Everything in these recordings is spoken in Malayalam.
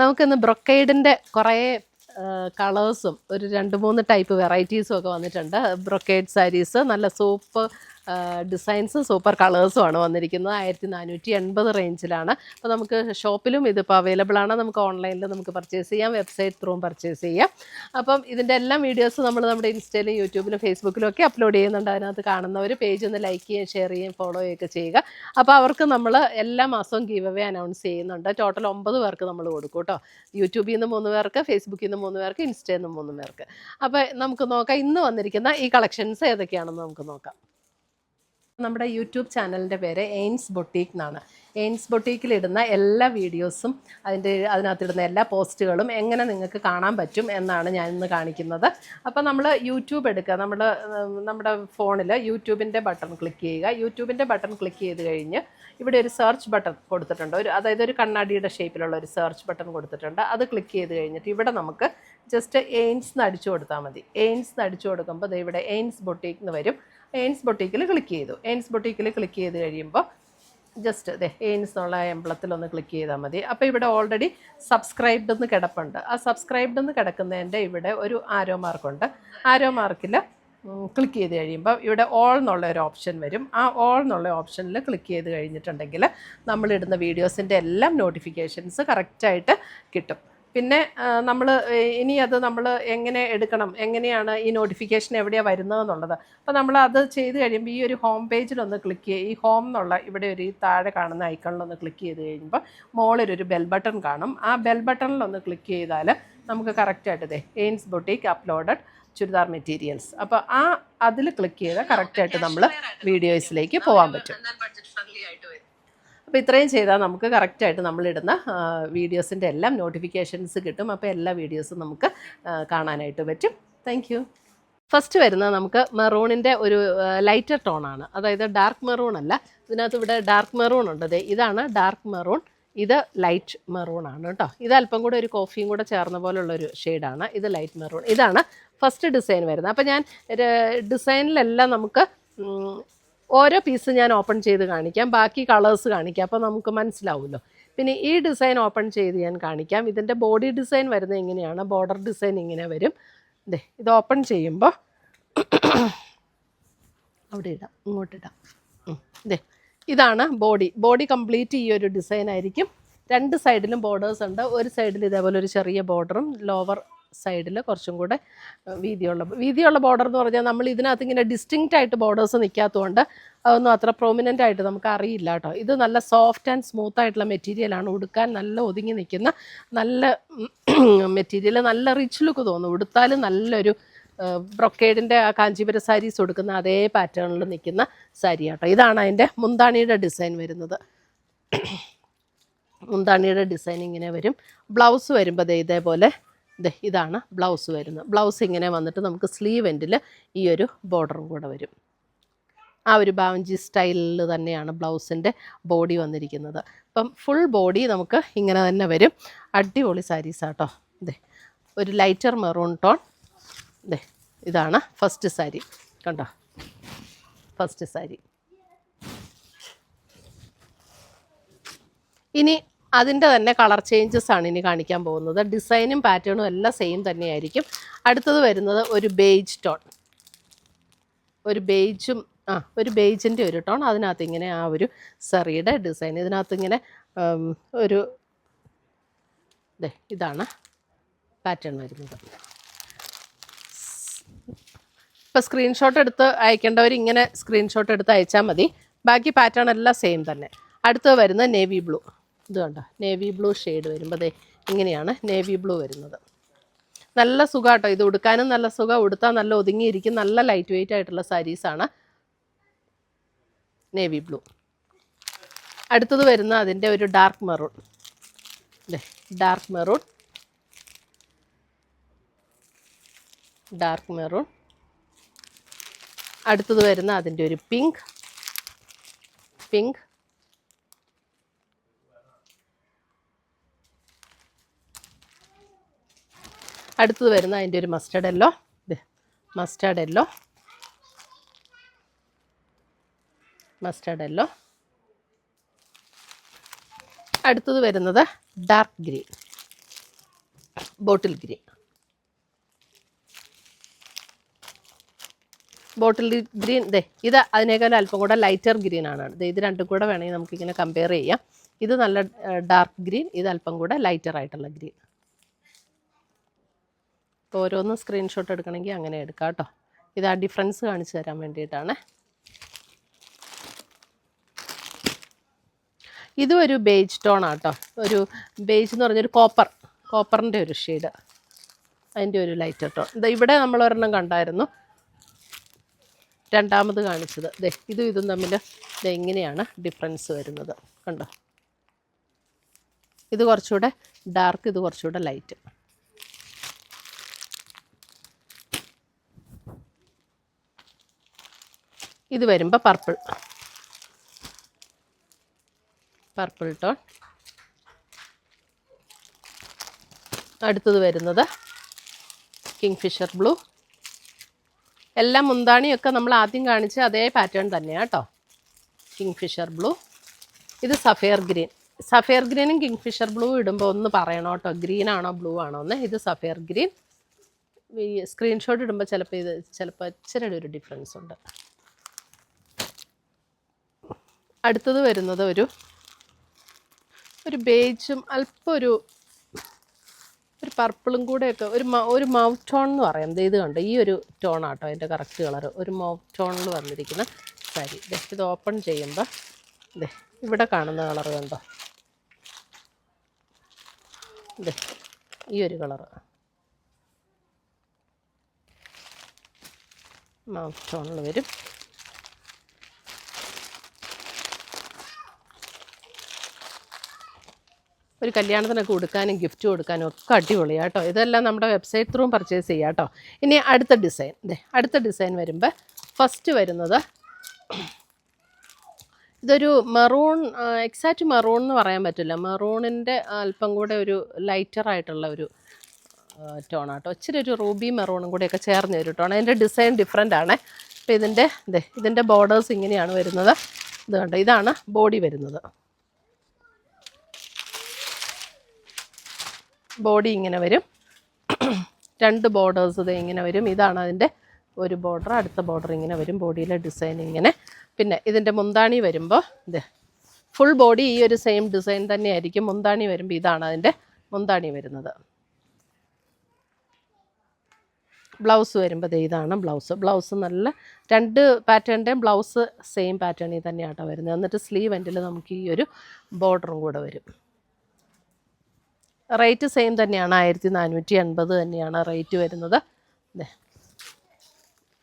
നമുക്കിന്ന് ബ്രൊക്കേഡിൻ്റെ കുറേ കളേഴ്സും ഒരു 2-3 ടൈപ്പ് വെറൈറ്റീസും ഒക്കെ വന്നിട്ടുണ്ട്. ബ്രൊക്കേഡ് സാരീസ് നല്ല സൂപ്പർ ഡിസൈൻസും സൂപ്പർ കളേഴ്സുമാണ് വന്നിരിക്കുന്നത്. 1480 റേഞ്ചിലാണ്. അപ്പോൾ നമുക്ക് ഷോപ്പിലും ഇതിപ്പോൾ അവൈലബിൾ ആണ്. നമുക്ക് ഓൺലൈനിൽ നമുക്ക് പർച്ചേസ് ചെയ്യാം, വെബ്സൈറ്റ് ത്രൂവും പർച്ചേസ് ചെയ്യാം. അപ്പം ഇതിൻ്റെ എല്ലാം വീഡിയോസ് നമ്മൾ നമ്മുടെ ഇൻസ്റ്റയിലും യൂട്യൂബിലും ഫേസ്ബുക്കിലും ഒക്കെ അപ്ലോഡ് ചെയ്യുന്നുണ്ട്. അതിനകത്ത് കാണുന്നവർ പേജ് ഒന്ന് ലൈക്ക് ചെയ്യുകയും ഷെയർ ചെയ്യുകയും ഫോളോ ചെയ്യുകയൊക്കെ ചെയ്യുക. അപ്പോൾ അവർക്ക് നമ്മൾ എല്ലാ മാസവും ഗീവ് അവേ അനൗൺസ് ചെയ്യുന്നുണ്ട്. ടോട്ടൽ 9 പേർക്ക് നമ്മൾ കൊടുക്കും കേട്ടോ. യൂട്യൂബിൽ നിന്ന് 3 പേർക്ക്, ഫേസ്ബുക്കിൽ നിന്ന് 3 പേർക്ക്, ഇൻസ്റ്റയിൽ നിന്ന് 3 പേർക്ക്. അപ്പോൾ നമുക്ക് നോക്കാം ഇന്ന് വന്നിരിക്കുന്ന ഈ കളക്ഷൻസ് ഏതൊക്കെയാണെന്ന് നമുക്ക് നോക്കാം. നമ്മുടെ യൂട്യൂബ് ചാനലിൻ്റെ പേര് എയിൻസ് ബൊട്ടീക്ക് എന്നാണ്. എയിൻസ് ബൊട്ടീക്കിലിടുന്ന എല്ലാ വീഡിയോസും അതിനകത്തിടുന്ന എല്ലാ പോസ്റ്റുകളും എങ്ങനെ നിങ്ങൾക്ക് കാണാൻ പറ്റും എന്നാണ് ഞാൻ ഇന്ന് കാണിക്കുന്നത്. അപ്പോൾ നമ്മൾ യൂട്യൂബ് എടുക്കുക, നമ്മുടെ ഫോണിൽ യൂട്യൂബിൻ്റെ ബട്ടൺ ക്ലിക്ക് ചെയ്യുക. യൂട്യൂബിൻ്റെ ബട്ടൺ ക്ലിക്ക് ചെയ്ത് കഴിഞ്ഞ് ഇവിടെ ഒരു സെർച്ച് ബട്ടൺ കൊടുത്തിട്ടുണ്ട്. അതായത് ഒരു കണ്ണാടിയുടെ ഷേപ്പിലുള്ള ഒരു സെർച്ച് ബട്ടൺ കൊടുത്തിട്ടുണ്ട്. അത് ക്ലിക്ക് ചെയ്ത് കഴിഞ്ഞിട്ട് ഇവിടെ നമുക്ക് ജസ്റ്റ് എയിൻസ് എന്ന് അടിച്ചു കൊടുത്താൽ മതി. എയിൻസ് എന്ന് അടിച്ചു കൊടുക്കുമ്പോൾ ഇവിടെ എയിൻസ് ബൊട്ടീക്ക് എന്ന് വരും. എയിൻസ് ബൊട്ടീക്കിൽ ക്ലിക്ക് ചെയ്തു. എയിൻസ് ബൊട്ടീക്കിൽ ക്ലിക്ക് ചെയ്ത് കഴിയുമ്പോൾ ജസ്റ്റ് എയിൻസ് എന്നുള്ള എംബ്ലത്തിലൊന്ന് ക്ലിക്ക് ചെയ്താൽ മതി. അപ്പോൾ ഇവിടെ ഓൾറെഡി സബ്സ്ക്രൈബ്ഡ് എന്ന് കിടപ്പുണ്ട്. ആ സബ്സ്ക്രൈബ്ഡ് എന്ന് കിടക്കുന്നതിൻ്റെ ഇവിടെ ഒരു ആരോ മാർക്കുണ്ട്. ആരോ മാർക്കിൽ ക്ലിക്ക് ചെയ്ത് കഴിയുമ്പോൾ ഇവിടെ ഓൾ എന്നുള്ള ഒരു ഓപ്ഷൻ വരും. ആ ഓൾ എന്നുള്ള ഓപ്ഷനിൽ ക്ലിക്ക് ചെയ്ത് കഴിഞ്ഞിട്ടുണ്ടെങ്കിൽ നമ്മളിടുന്ന വീഡിയോസിൻ്റെ എല്ലാം നോട്ടിഫിക്കേഷൻസ് കറക്റ്റായിട്ട് കിട്ടും. പിന്നെ നമ്മൾ എങ്ങനെ എടുക്കണം, എങ്ങനെയാണ് ഈ നോട്ടിഫിക്കേഷൻ എവിടെയാണ് വരുന്നതെന്നുള്ളത്. അപ്പോൾ നമ്മൾ അത് ചെയ്ത് കഴിയുമ്പോൾ ഈ ഒരു ഹോം പേജിലൊന്ന് ക്ലിക്ക് ചെയ്യുക. ഈ ഹോം എന്നുള്ള ഇവിടെ ഒരു താഴെ കാണുന്ന ഐക്കണിലൊന്ന് ക്ലിക്ക് ചെയ്ത് കഴിയുമ്പോൾ മുകളിലൊരു ബെൽ ബട്ടൺ കാണും. ആ ബെൽ ബട്ടണിലൊന്ന് ക്ലിക്ക് ചെയ്താൽ നമുക്ക് കറക്റ്റായിട്ട് എയിൻസ് ബൊട്ടീക്ക് അപ്ലോഡഡ് ചുരിദാർ മെറ്റീരിയൽസ്, അപ്പോൾ അതിൽ ക്ലിക്ക് ചെയ്താൽ കറക്റ്റായിട്ട് നമ്മൾ വീഡിയോസിലേക്ക് പോകാൻ പറ്റും. അപ്പോൾ ഇത്രയും ചെയ്താൽ നമുക്ക് കറക്റ്റായിട്ട് നമ്മളിടുന്ന വീഡിയോസിൻ്റെ എല്ലാം നോട്ടിഫിക്കേഷൻസ് കിട്ടും. അപ്പോൾ എല്ലാ വീഡിയോസും നമുക്ക് കാണാനായിട്ട് പറ്റും. Thank you. ഫസ്റ്റ് വരുന്നത് നമുക്ക് മെറൂണിൻ്റെ ഒരു ലൈറ്റർ ടോണാണ്. അതായത് ഡാർക്ക് മെറൂൺ അല്ല, ഇതിനകത്ത് ഇവിടെ ഡാർക്ക് മെറൂൺ ഉണ്ട്. ഇതാണ് ഡാർക്ക് മെറൂൺ, ഇത് ലൈറ്റ് മെറൂൺ ആണ് കേട്ടോ. ഇത് അല്പം കൂടെ ഒരു കോഫിയും കൂടെ ചേർന്ന പോലുള്ളൊരു ഷെയ്ഡാണ്. ഇത് ലൈറ്റ് മെറൂൺ. ഇതാണ് ഫസ്റ്റ് ഡിസൈൻ വരുന്നത്. അപ്പോൾ ഞാൻ ഡിസൈനിലെല്ലാം നമുക്ക് ഓരോ പീസ് ഞാൻ ഓപ്പൺ ചെയ്ത് കാണിക്കാം, ബാക്കി കളേഴ്സ് കാണിക്കാം, അപ്പോൾ നമുക്ക് മനസ്സിലാവുമല്ലോ. പിന്നെ ഈ ഡിസൈൻ ഓപ്പൺ ചെയ്ത് ഞാൻ കാണിക്കാം. ഇതിൻ്റെ ബോഡി ഡിസൈൻ വരുന്നത് ഇങ്ങനെയാണ്. ബോർഡർ ഡിസൈൻ ഇങ്ങനെ വരും. ഇത് ഓപ്പൺ ചെയ്യുമ്പോൾ അവിടെ ഇടാം, ഇങ്ങോട്ടിടാം. ഇതാണ് ബോഡി കംപ്ലീറ്റ് ഈ ഒരു ഡിസൈൻ ആയിരിക്കും. 2 സൈഡിലും ബോർഡേഴ്സ് ഉണ്ട്. ഒരു സൈഡിൽ ഇതേപോലെ ഒരു ചെറിയ ബോർഡറും ലോവർ സൈഡിൽ കുറച്ചും കൂടെ വീതിയുള്ള ബോർഡർ എന്ന് പറഞ്ഞാൽ നമ്മൾ ഇതിനകത്ത് ഇങ്ങനെ ഡിസ്റ്റിങ്ക്റ്റ് ആയിട്ട് ബോർഡേഴ്സ് നിൽക്കാത്തതുകൊണ്ട് അതൊന്നും അത്ര പ്രൊമിനൻ്റ് ആയിട്ട് നമുക്ക് അറിയില്ല കേട്ടോ. ഇത് നല്ല സോഫ്റ്റ് ആൻഡ് സ്മൂത്ത് ആയിട്ടുള്ള മെറ്റീരിയലാണ്. ഉടുക്കാൻ നല്ല ഒതുങ്ങി നിൽക്കുന്ന നല്ല മെറ്റീരിയൽ, നല്ല റിച്ച് ലുക്ക് തോന്നും. ഉടുത്താൽ നല്ലൊരു ബ്രൊക്കേഡിൻ്റെ കാഞ്ചീപുരം സാരീസ് കൊടുക്കുന്ന അതേ പാറ്റേണിൽ നിൽക്കുന്ന സാരി കേട്ടോ. ഇതാണ് അതിൻ്റെ മുന്താണിയുടെ ഡിസൈൻ വരുന്നത്. മുന്താണിയുടെ ഡിസൈൻ ഇങ്ങനെ വരും. ബ്ലൗസ് വരുമ്പോൾ ഇതേപോലെ ഇതാണ് ബ്ലൗസ് വരുന്നത്. ബ്ലൗസ് ഇങ്ങനെ വന്നിട്ട് നമുക്ക് സ്ലീവ് എൻഡിൽ ഈ ഒരു ബോർഡറും കൂടെ വരും. ആ ഒരു ബാവഞ്ചി സ്റ്റൈലിൽ തന്നെയാണ് ബ്ലൗസിൻ്റെ ബോഡി വന്നിരിക്കുന്നത്. അപ്പം ഫുൾ ബോഡി നമുക്ക് ഇങ്ങനെ തന്നെ വരും. അടിപൊളി സാരീസാട്ടോ. ഒരു ലൈറ്റർ മെറൂൺ ടോൺ. ഇതാണ് ഫസ്റ്റ് സാരി, കണ്ടോ? ഫസ്റ്റ് സാരി. ഇനി അതിൻ്റെ തന്നെ കളർ ചേഞ്ചസ് ആണ് ഇനി കാണിക്കാൻ പോകുന്നത്. ഡിസൈനും പാറ്റേണും എല്ലാം സെയിം തന്നെയായിരിക്കും. അടുത്തത് വരുന്നത് ഒരു ബേജ് ടോൺ, ഒരു ബേജിൻ്റെ ഒരു ടോൺ. അതിനകത്ത് ഇങ്ങനെ ആ ഒരു സറിയുടെ ഡിസൈൻ ഇതിനകത്ത് ഇങ്ങനെ ഒരു ഇതാണ് പാറ്റേൺ വരുന്നത്. ഇപ്പോൾ സ്ക്രീൻഷോട്ട് എടുത്ത് അയക്കേണ്ടവർ ഇങ്ങനെ സ്ക്രീൻഷോട്ട് എടുത്ത് അയച്ചാൽ മതി. ബാക്കി പാറ്റേൺ എല്ലാം സെയിം തന്നെ. അടുത്തത് വരുന്നത് നേവി ബ്ലൂ. ഇത് കണ്ടോ, നേവി ബ്ലൂ ഷെയ്ഡ് വരുമ്പോൾ ഇങ്ങനെയാണ് നേവി ബ്ലൂ വരുന്നത്. നല്ല സുഖമാട്ടോ, ഇത് ഉടുക്കാനും നല്ല സുഖം, ഉടുത്താൽ നല്ല ഒതുങ്ങിയിരിക്കും. നല്ല ലൈറ്റ് വെയിറ്റ് ആയിട്ടുള്ള സാരീസാണ് നേവി ബ്ലൂ. അടുത്തത് വരുന്ന അതിൻ്റെ ഒരു dark maroon. Dark maroon, dark maroon. അടുത്തത് വരുന്ന അതിൻ്റെ ഒരു പിങ്ക്. അടുത്തത് വരുന്ന അതിൻ്റെ ഒരു മസ്റ്റർഡ് യെല്ലോ. അടുത്തത് വരുന്നത് dark green. Bottle green. Bottle green ഇത് അതിനേക്കാളും അല്പം കൂടെ ലൈറ്റർ ഗ്രീൻ ആണ്. ഇത് രണ്ടും കൂടെ വേണമെങ്കിൽ നമുക്കിങ്ങനെ കമ്പയർ ചെയ്യാം. ഇത് നല്ല ഡാർക്ക് ഗ്രീൻ, ഇത് അല്പം കൂടെ ലൈറ്റർ ആയിട്ടുള്ള ഗ്രീൻ. ഓരോന്ന് സ്ക്രീൻഷോട്ട് എടുക്കണമെങ്കിൽ അങ്ങനെ എടുക്കാം കേട്ടോ. ഇത് ആ ഡിഫറൻസ് കാണിച്ചു തരാൻ വേണ്ടിയിട്ടാണ്. ഇതും ഒരു ബേജ് ടോൺ ആട്ടോ. ഒരു ബേജ് എന്ന് പറഞ്ഞൊരു കോപ്പറിൻ്റെ ഒരു ഷെയ്ഡ്, അതിൻ്റെ ഒരു ലൈറ്റർ ടോൺ. ഇവിടെ നമ്മൾ ഒരെണ്ണം കണ്ടായിരുന്നു, രണ്ടാമത് കാണിച്ചത്. ഇതും തമ്മിൽ ഇങ്ങനെയാണ് ഡിഫറൻസ് വരുന്നത്. കണ്ടോ, ഇത് കുറച്ചുകൂടെ ഡാർക്ക്, ഇത് കുറച്ചുകൂടെ ലൈറ്റ്. ഇത് വരുമ്പോൾ പർപ്പിൾ ടോൺ. അടുത്തത് വരുന്നത് കിങ്ഫിഷർ ബ്ലൂ. എല്ലാം മുന്താണിയൊക്കെ നമ്മൾ ആദ്യം കാണിച്ച അതേ പാറ്റേൺ തന്നെയാണ് കേട്ടോ. Kingfisher blue. ഇത് സഫയർ ഗ്രീനും കിങ്ഫിഷർ ബ്ലൂ ഇടുമ്പോൾ ഒന്ന് പറയണം കേട്ടോ, ഗ്രീൻ ആണോ ബ്ലൂ ആണോ എന്ന്. ഇത് സഫയർ ഗ്രീൻ. ഈ സ്ക്രീൻഷോട്ട് ഇടുമ്പോൾ ചിലപ്പോൾ ഇച്ചിരി ഒരു ഡിഫറൻസ് ഉണ്ട്. അടുത്തത് വരുന്നത് ഒരു ബേജും അല്പം ഒരു പർപ്പിളും കൂടെയൊക്കെ ഒരു മൗത്ത് ടോൺ എന്ന് പറയാം. ഇത് കണ്ടോ, ഈ ഒരു ടോണാട്ടോ അതിൻ്റെ കറക്റ്റ് കളർ. ഒരു മൗത്ത് ടോണിൽ വന്നിരിക്കുന്ന സാരി. ഇത് ഓപ്പൺ ചെയ്യുമ്പോൾ ഇവിടെ കാണുന്ന കളർ കണ്ടോ, ഈ ഒരു കളറ് മൗത്ത് ടോണിൽ വരും. ഒരു കല്യാണത്തിനൊക്കെ കൊടുക്കാനും ഗിഫ്റ്റ് കൊടുക്കാനും ഒക്കെ അടിപൊളിയാണ് കേട്ടോ. ഇതെല്ലാം നമ്മുടെ വെബ്സൈറ്റ് ത്രൂ പർച്ചേസ് ചെയ്യാം കേട്ടോ. ഇനി അടുത്ത ഡിസൈൻ വരുമ്പോൾ ഫസ്റ്റ് വരുന്നത് ഇതൊരു മെറൂൺ, എക്സാക്റ്റ് മെറൂൺ എന്ന് പറയാൻ പറ്റില്ല, മെറൂണിൻ്റെ അല്പം കൂടെ ഒരു ലൈറ്ററായിട്ടുള്ള ഒരു ടോണാട്ടോ. ഇച്ചിരി ഒരു റൂബി മെറൂണും കൂടെയൊക്കെ ചേർന്ന് ഒരു ടോൺ. അതിൻ്റെ ഡിസൈൻ ഡിഫറെൻ്റ് ആണ്. അപ്പോൾ ഇതിൻ്റെ ബോർഡേഴ്സ് ഇങ്ങനെയാണ് വരുന്നത്. ഇത് കണ്ടോ, ഇതാണ് ബോഡി വരുന്നത്. ബോഡി ഇങ്ങനെ വരും, രണ്ട് ബോർഡേഴ്സ് ഇങ്ങനെ വരും. ഇതാണ് അതിൻ്റെ ഒരു ബോർഡർ, അടുത്ത ബോർഡർ ഇങ്ങനെ വരും. ബോഡിയിലെ ഡിസൈൻ ഇങ്ങനെ. പിന്നെ ഇതിൻ്റെ മുന്താണി വരുമ്പോൾ ഫുൾ ബോഡി ഈ ഒരു സെയിം ഡിസൈൻ തന്നെയായിരിക്കും. മുന്താണി വരുമ്പോൾ ഇതാണ് അതിൻ്റെ മുന്താണി വരുന്നത്. ബ്ലൗസ് വരുമ്പോൾ ഇതാണ് ബ്ലൗസ് നല്ല രണ്ട് പാറ്റേണിൻ്റെയും ബ്ലൗസ് സെയിം പാറ്റേണിൽ തന്നെയാട്ടോ വരുന്നത്. എന്നിട്ട് സ്ലീവ് എൻഡിൽ നമുക്ക് ഈ ഒരു ബോർഡറും കൂടെ വരും. റേറ്റ് സെയിം തന്നെയാണ്, 1480 തന്നെയാണ് റേറ്റ് വരുന്നത്.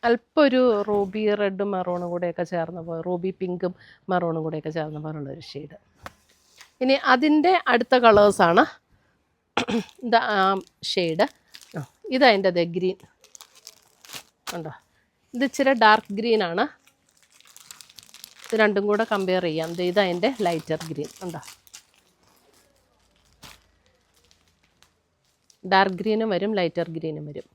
അല്പം ഒരു റൂബി റെഡും മെറൂണും കൂടെയൊക്കെ ചേർന്ന പോലെ, റൂബി പിങ്കും മെറൂണും കൂടെയൊക്കെ ചേർന്ന പോലുള്ളൊരു ഷെയ്ഡ്. ഇനി അതിൻ്റെ അടുത്ത കളേഴ്സാണ് ഷെയ്ഡ്. ഇതതിൻ്റെ ഗ്രീൻ ഉണ്ടോ, ഇത് ഇച്ചിരി ഡാർക്ക് ഗ്രീനാണ്. ഇത് രണ്ടും കൂടെ കമ്പയർ ചെയ്യാം. ഇതതിൻ്റെ ലൈറ്റർ ഗ്രീൻ ഉണ്ടോ, ഡാർക്ക് ഗ്രീനും വരും, ലൈറ്റർ ഗ്രീനും വരും.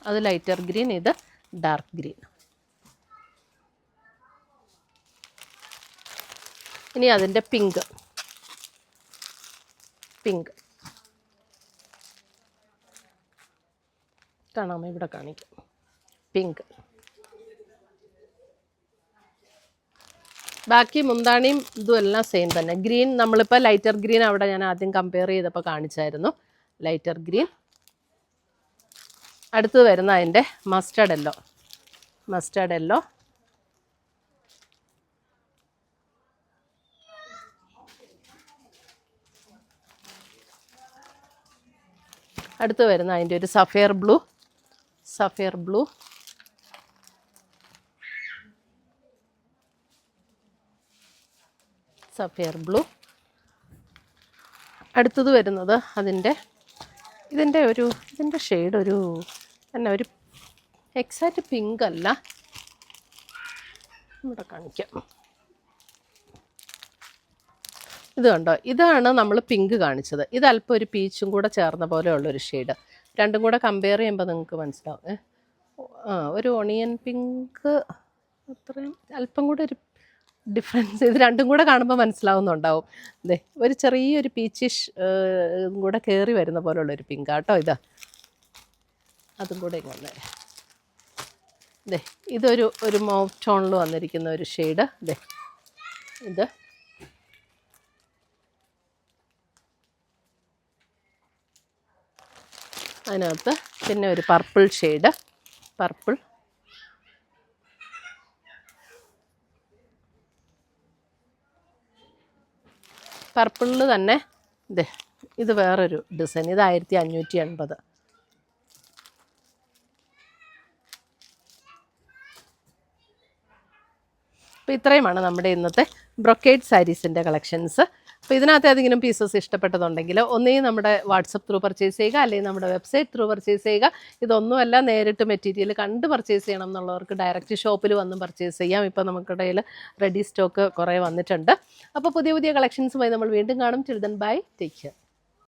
അത് ലൈറ്റർ ഗ്രീൻ, ഇത് ഡാർക്ക് ഗ്രീൻ. ഇനി അതിൻ്റെ പിങ്ക് കാണാമോ, ഇവിടെ കാണിക്കാം. പിങ്ക്. ബാക്കി മുന്താണിയും ഇതും എല്ലാം സെയിം തന്നെ. ഗ്രീൻ നമ്മളിപ്പോൾ ലൈറ്റർ ഗ്രീൻ അവിടെ ഞാൻ ആദ്യം കമ്പയർ ചെയ്തപ്പോൾ കാണിച്ചായിരുന്നു, ലൈറ്റർ ഗ്രീൻ. അടുത്തത് വരുന്ന അതിൻ്റെ മസ്റ്റർഡ് യെല്ലോ. അടുത്ത് വരുന്ന അതിൻ്റെ ഒരു സഫയർ ബ്ലൂ. അടുത്തത് വരുന്നത് ഇതിൻ്റെ ഷെയ്ഡ് ഒരു എക്സാക്റ്റ് പിങ്ക് അല്ല, ഇവിടെ കാണിക്കാം. ഇത് കണ്ടോ, ഇതാണ് നമ്മൾ പിങ്ക് കാണിച്ചത്. ഇത് അല്പം ഒരു പീച്ചും കൂടെ ചേർന്ന പോലെയുള്ളൊരു ഷെയ്ഡ്. രണ്ടും കൂടെ കമ്പയർ ചെയ്യുമ്പോൾ നിങ്ങൾക്ക് മനസ്സിലാവും. ഒരു ഓണിയൻ പിങ്ക് അത്രയും അല്പം കൂടെ ഡിഫറൻസ് ഇത് രണ്ടും കൂടെ കാണുമ്പോൾ മനസ്സിലാവുന്നുണ്ടാവും. ഇതേ ഒരു ചെറിയൊരു പീച്ചിഷ് കൂടെ കയറി വരുന്ന പോലുള്ളൊരു പിങ്കാട്ടോ ഇത്. അതും കൂടെ ഇങ്ങനെ ഇതേ ഒരു മൗവ് ടോണിൽ വന്നിരിക്കുന്ന ഒരു ഷെയ്ഡ്. ഇതേ ഇത് അതിനകത്ത് പിന്നെ ഒരു പർപ്പിൾ ഷെയ്ഡ്. പർപ്പിളിൽ തന്നെ ഇത് വേറൊരു ഡിസൈൻ. ഇത് 1580. അപ്പോൾ ഇത്രയുമാണ് നമ്മുടെ ഇന്നത്തെ ബ്രൊക്കേഡ് സാരീസിൻ്റെ കളക്ഷൻസ്. അപ്പോൾ ഇതിനകത്ത് ഏതെങ്കിലും പീസസ് ഇഷ്ടപ്പെട്ടതുണ്ടെങ്കിൽ ഒന്നുകിൽ നമ്മുടെ വാട്സപ്പ് ത്രൂ പർച്ചേസ് ചെയ്യുക, അല്ലെങ്കിൽ നമ്മുടെ വെബ്സൈറ്റ് ത്രൂ പർച്ചേസ് ചെയ്യുക. ഇതൊന്നുമല്ല, നേരിട്ട് മെറ്റീരിയൽ കണ്ട് പർച്ചേസ് ചെയ്യണം എന്നുള്ളവർക്ക് ഡയറക്റ്റ് ഷോപ്പിൽ വന്ന് പർച്ചേസ് ചെയ്യാം. ഇപ്പോൾ നമുക്കിടയിൽ റെഡി സ്റ്റോക്ക് കുറേ വന്നിട്ടുണ്ട്. അപ്പോൾ പുതിയ കളക്ഷൻസുമായി നമ്മൾ വീണ്ടും കാണും. Till then bye, take care.